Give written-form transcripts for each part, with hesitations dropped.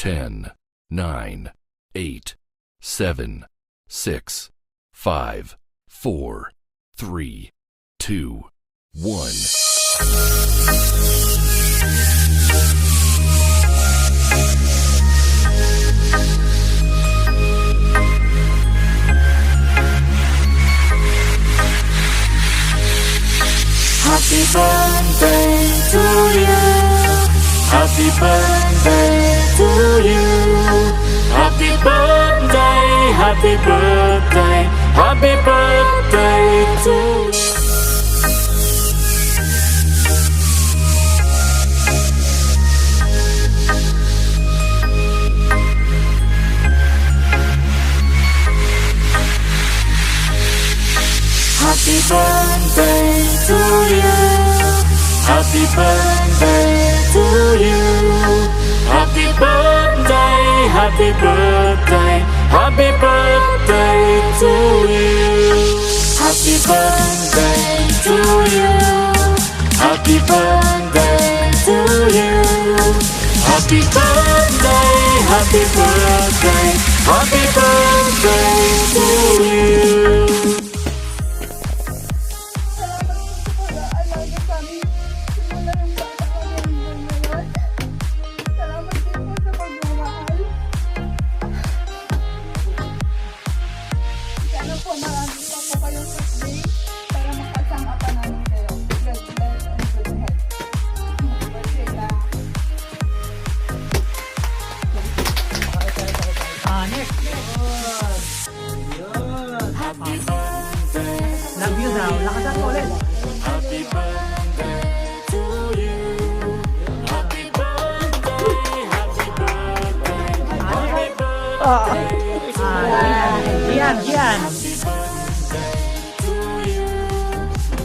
10, 9, 8, 7, 6, 5, 4, 3, 2, 1. Happy birthday to you. Happy birthday to you. Happy birthday, happy birthday, happy birthday to you. Happy birthday to you. Happy birthday to you. Happy birthday, happy birthday, happy birthday to you. Happy birthday to you. Happy birthday to you. Happy birthday, happy birthday, happy birthday to you. Love you daw. Lakasan mo ulit. Happy birthday to you. Happy birthday, happy birthday, happy birthday. Gian. Happy birthday to you.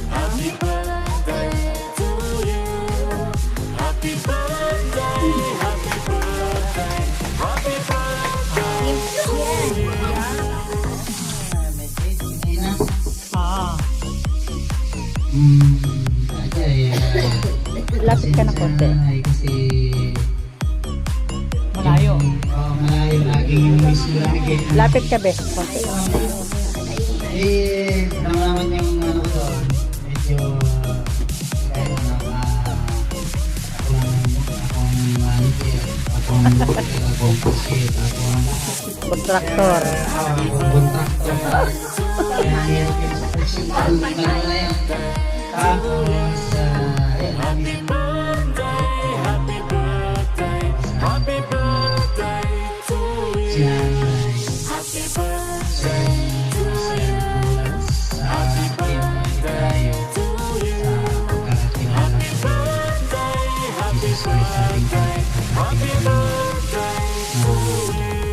Happy birthday to you. Happy birthday, happy birthday, happy birthday to you. Lapit ka na konti. Kasi Malayo. malayo lagi yung miss mo lagi. Lapit ka, be. Konti. Alam naman yung ano ko doon, medyo kahit akong manager, akong pusit, akong Kontraktor. kontraktor. Kaya hirap yung sa principal na gano'n na yan. Tapos, Happy birthday, happy birthday, happy birthday to you. Happy birthday to you. Happy birthday to you. Happy birthday, happy birthday, happy birthday to you.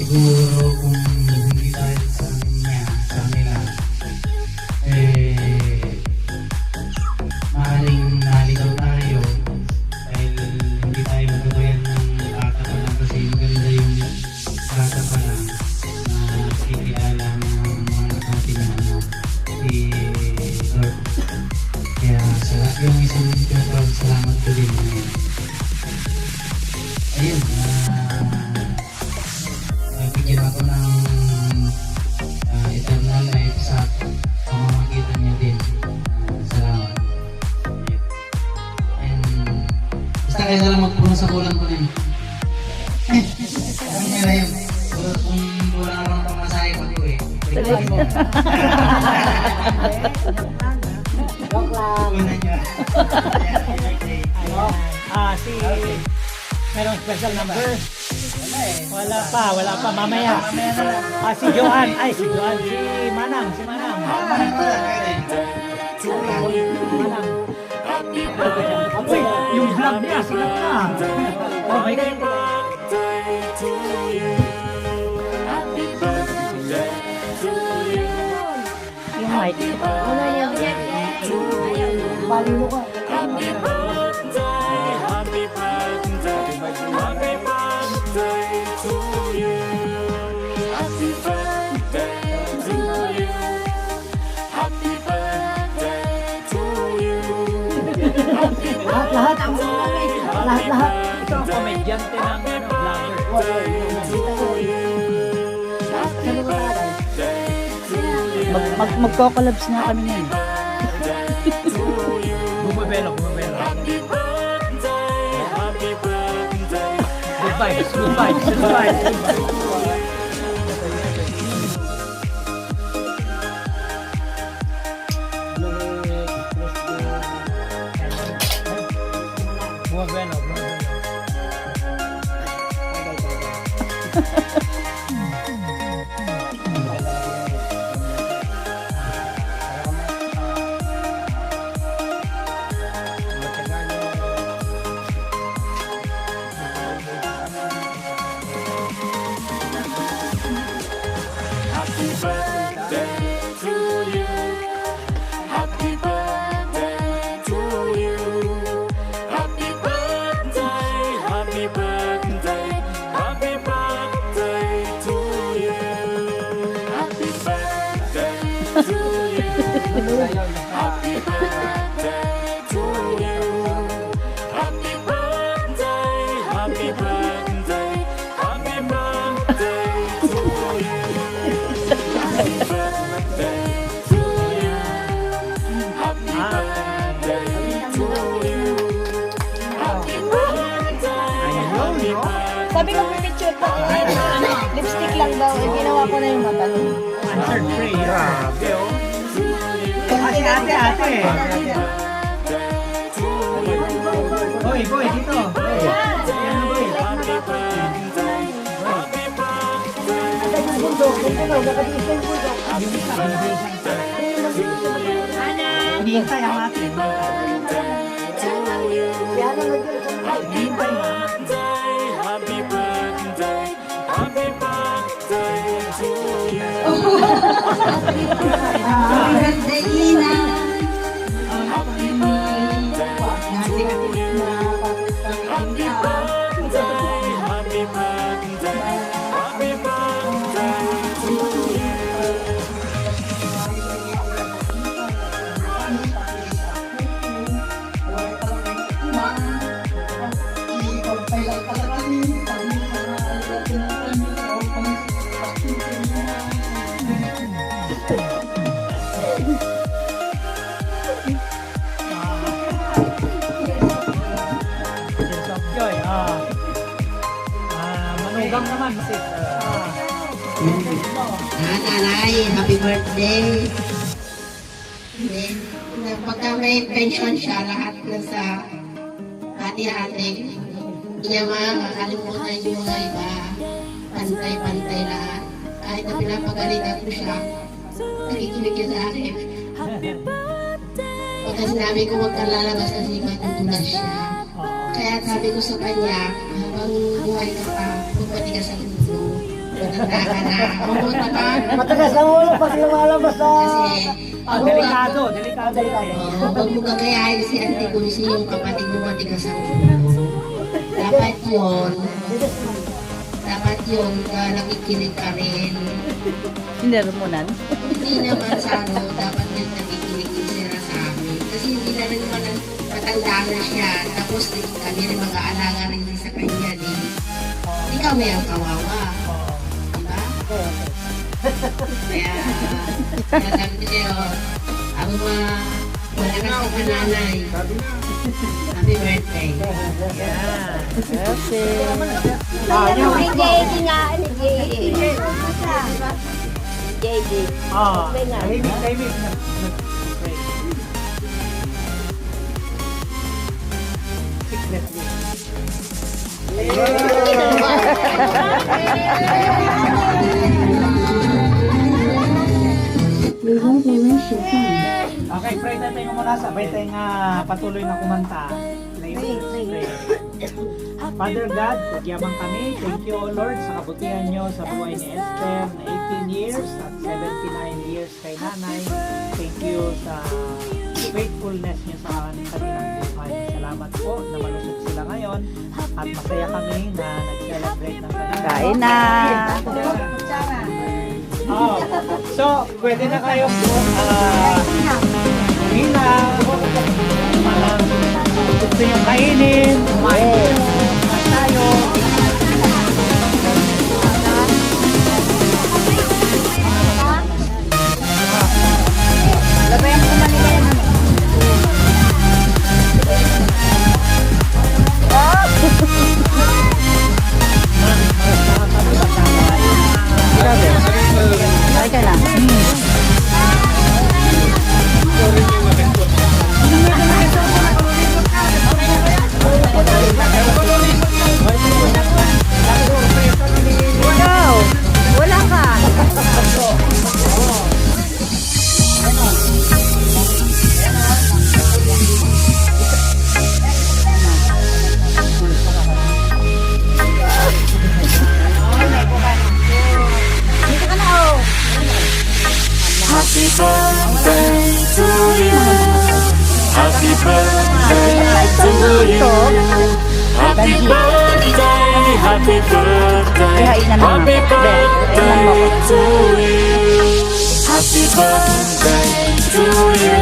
siguro kung hindi tayo sa kanila, maaaring naligaw tayo dahil hindi tayo magabayan ng bata pa lang kasi maganda yung bata pa lang na nakikilala ng mga anak natin na si Lord. Kaya yung isang salamat ko din. Ayun, bigyan ako ng eternal life sa pamamagitan niyo din. Salamat. And basta kayo na lang magpuno sa kulang ko na yun. Ano nila yun? Kung kulang ako ng pamasahe ko ito eh. Pagkakas mo. Joke lang. Una nyo. Si... Merong special number? Wala pa. Mamaya. Si Johan. Si Johan. Si Manang. Manang. Uy, yung vlog niya, sikat na. Oh my God. Birthday to you. Happy birthday to you. Yung mic. Ano yung Bali mo ka. Happy birthday, happy birthday, happy birthday to you. Happy birthday to you. Happy birthday to you. Happy Lahat. Ito ang komedyante ng vlog. Magko-collabs nga kami ngayon. Bumabelo. Good vibes. Bumabelo. Happy birthday to you. Happy birthday to you. Happy birthday, happy birthday, happy birthday to you. Happy birthday to you. Happy birthday to you. Happy birthday, happy birthday, happy birthday to you. Happy birthday to you. Happy birthday to you. Happy birthday. Happy birthday. Sabi ko picture pa. Lipstick lang daw. Ginawa ko na yung mata. Answered prayer. Ate. Boy, dito. Hinihintay ang atin. Hinihintay nga. Happy birthday, happy birthday to you. Happy birthday, happy birthday to you. Tears of joy. Manugang naman. Nanay, happy birthday. Pagka may pension siya, lahat na sa hati-hati. Hindi niya makakalimutan yung mga iba. Pantay-pantay lahat. Kahit na pinapagalitan ko siya, nakikinig niya sa akin. Pagka sinabi ko huwag kang lalabas kasi matutunan siya. Kaya sabi ko sa kanya, habang buhay ka pa, pagpati ka sa mundo. Matanda ka na. Mamunta ka. Matagas lang ulo pag lumalabas sa... Kasi, Delikado. huwag mo gagayahin si Auntie Kunsi yung kapatid mo matigas ang ulo. Dapat yun, nakikinig ka rin. Sinermonan. Hindi naman sa dapat yun nakikinig din sila sa amin. Kasi hindi na rin naman matanda na siya. Tapos kami rin mag-aalaga rin sa kanya din. Hindi kami ang kawawa. Diba? Kaya, sabi ko sa'yo, ang wala ka sa kananay. Happy birthday. JD nga. JD. Tahimik. Okay, pray natin yung muna sabay tayo nga patuloy na kumanta. Pray. Father God, pagyamang kami. Thank you, O Lord, sa kabutihan nyo sa buhay ni Esther na 18 years at 79 years kay nanay. Thank you sa faithfulness nyo sa kanilang buhay. Salamat po na malusog sila ngayon at masaya kami na nag-celebrate ng kanilang Kain na. Oh, so, pwede na kayo po hina, gusto nyo kainin, kumain tayo. Ito. Happy birthday, happy birthday, Ihain na naman. happy birthday Ihain mo. to you. Happy birthday to you.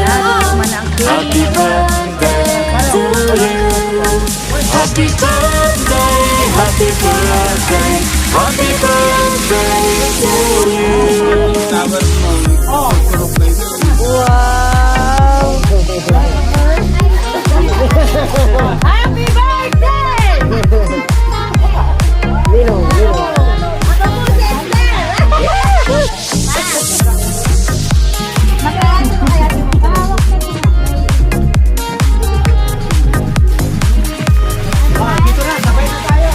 Mana ang cake. Happy birthday to you. Happy birthday, happy birthday, happy birthday to you. Wow! Happy birthday! Lino, Lino. Dito na, sabay na tayo.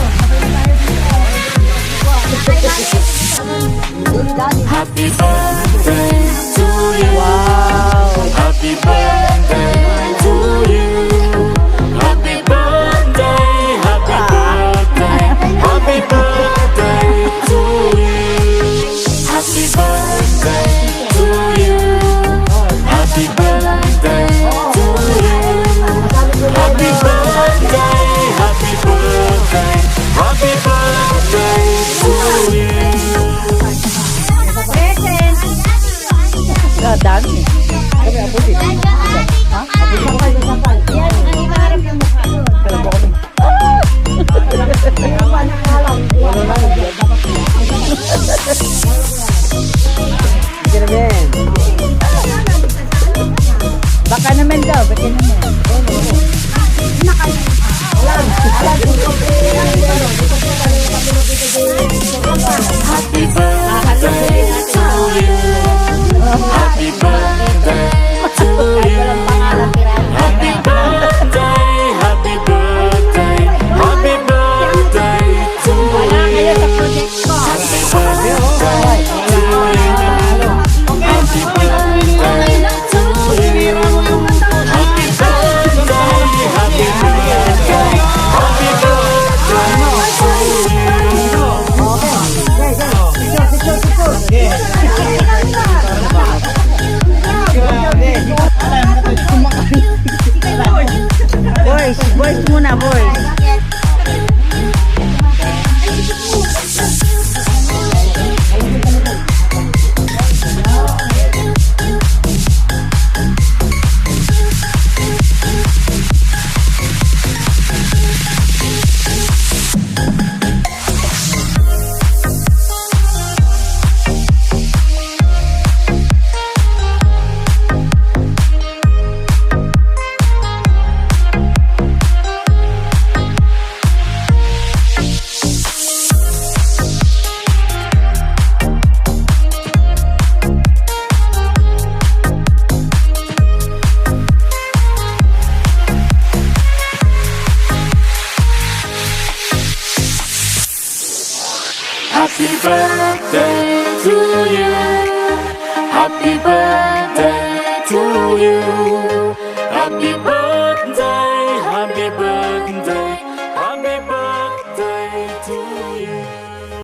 Happy birthday to you. Wow! Happy birthday to you. Happy birthday, happy birthday, happy birthday to you. Happy birthday to you. Happy birthday to you. Happy birthday, happy birthday, happy birthday to you. Ah, dami. Kami abutin. Ha? Abutin ko kayo. Yan, ang imarap ng mukha. Baka naman daw, baka naman. Happy birthday to you. Happy birthday to you. Happy birthday, happy birthday, happy birthday to you. Happy birthday to you. Happy birthday to you. Happy birthday, happy birthday, happy birthday to you. Boys, boys muna, boys. Happy birthday to you. Happy birthday to you.